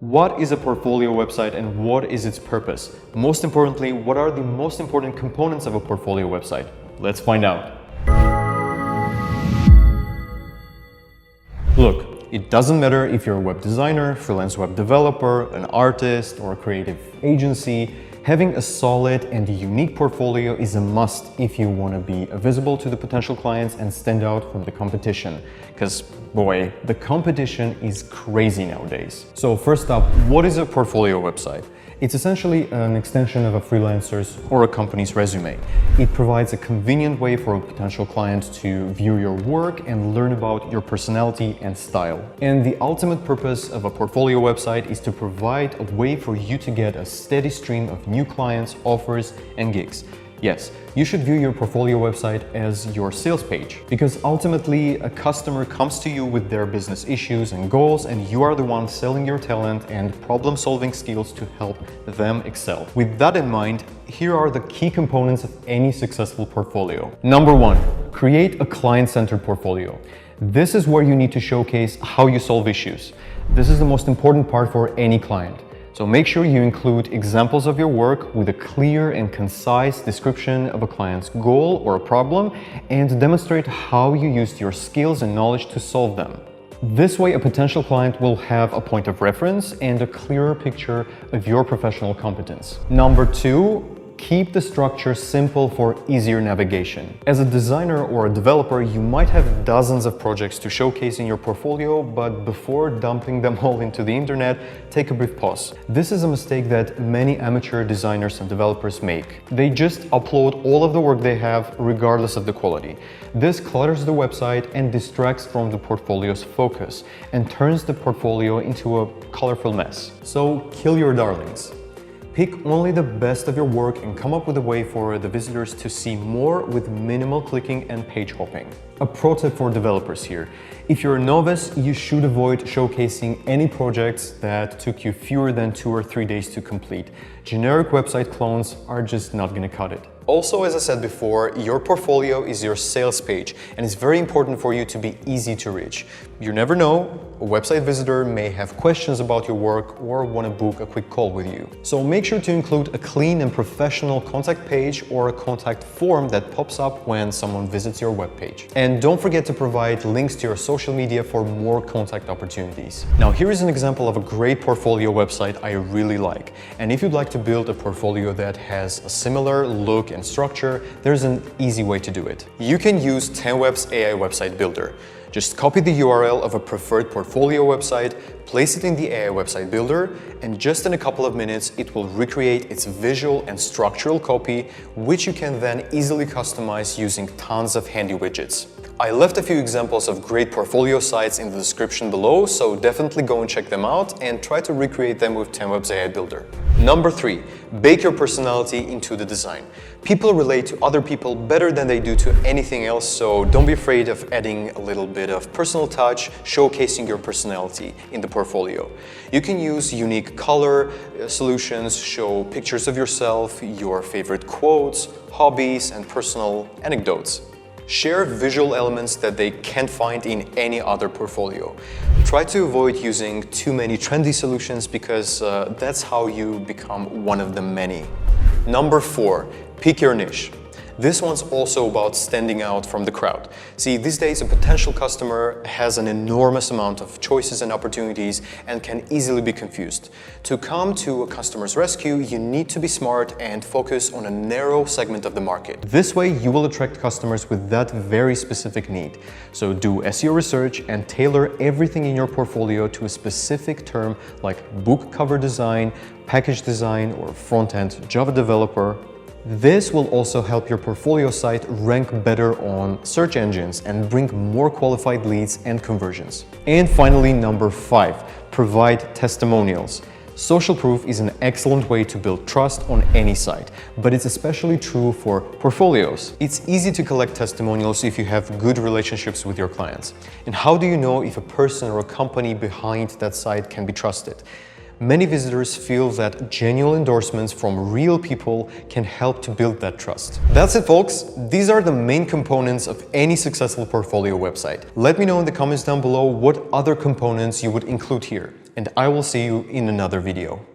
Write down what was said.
What is a portfolio website and what is its purpose? Most importantly, what are the most important components of a portfolio website? Let's find out. Look, it doesn't matter if you're a web designer, freelance web developer, an artist, or a creative agency. Having a solid and unique portfolio is a must if you want to be visible to the potential clients and stand out from the competition. Because, boy, the competition is crazy nowadays. So first up, what is a portfolio website? It's essentially an extension of a freelancer's or a company's resume. It provides a convenient way for a potential client to view your work and learn about your personality and style. And the ultimate purpose of a portfolio website is to provide a way for you to get a steady stream of new clients, offers, and gigs. Yes, you should view your portfolio website as your sales page, because ultimately a customer comes to you with their business issues and goals, and you are the one selling your talent and problem-solving skills to help them excel. With that in mind, here are the key components of any successful portfolio. Number one, create a client-centered portfolio. This is where you need to showcase how you solve issues. This is the most important part for any client. So make sure you include examples of your work with a clear and concise description of a client's goal or a problem, and demonstrate how you used your skills and knowledge to solve them. This way, a potential client will have a point of reference and a clearer picture of your professional competence. Number two, keep the structure simple for easier navigation. As a designer or a developer, you might have dozens of projects to showcase in your portfolio, but before dumping them all into the internet, take a brief pause. This is a mistake that many amateur designers and developers make. They just upload all of the work they have, regardless of the quality. This clutters the website and distracts from the portfolio's focus and turns the portfolio into a colorful mess. So kill your darlings. Pick only the best of your work and come up with a way for the visitors to see more with minimal clicking and page hopping. A pro tip for developers here. If you're a novice, you should avoid showcasing any projects that took you fewer than 2 or 3 days to complete. Generic website clones are just not gonna cut it. Also, as I said before, your portfolio is your sales page, and it's very important for you to be easy to reach. You never know, a website visitor may have questions about your work or want to book a quick call with you. So make sure to include a clean and professional contact page or a contact form that pops up when someone visits your webpage. And don't forget to provide links to your social media for more contact opportunities. Now, here is an example of a great portfolio website I really like. And if you'd like to build a portfolio that has a similar look and structure, there's an easy way to do it. You can use 10web's AI website builder. Just copy the URL of a preferred portfolio website, place it in the AI website builder, and just in a couple of minutes, it will recreate its visual and structural copy, which you can then easily customize using tons of handy widgets. I left a few examples of great portfolio sites in the description below, so definitely go and check them out and try to recreate them with 10web's AI builder. Number three, bake your personality into the design. People relate to other people better than they do to anything else, so don't be afraid of adding a little bit of personal touch, showcasing your personality in the portfolio. You can use unique color solutions, show pictures of yourself, your favorite quotes, hobbies, and personal anecdotes. Share visual elements that they can't find in any other portfolio. Try to avoid using too many trendy solutions because that's how you become one of the many. Number four, pick your niche. This one's also about standing out from the crowd. See, these days a potential customer has an enormous amount of choices and opportunities and can easily be confused. To come to a customer's rescue, you need to be smart and focus on a narrow segment of the market. This way you will attract customers with that very specific need. So do SEO research and tailor everything in your portfolio to a specific term like book cover design, package design, or front-end Java developer. This will also help your portfolio site rank better on search engines and bring more qualified leads and conversions. And finally, number five, provide testimonials. Social proof is an excellent way to build trust on any site, but it's especially true for portfolios. It's easy to collect testimonials if you have good relationships with your clients. And how do you know if a person or a company behind that site can be trusted? Many visitors feel that genuine endorsements from real people can help to build that trust. That's it, folks. These are the main components of any successful portfolio website. Let me know in the comments down below what other components you would include here, and I will see you in another video.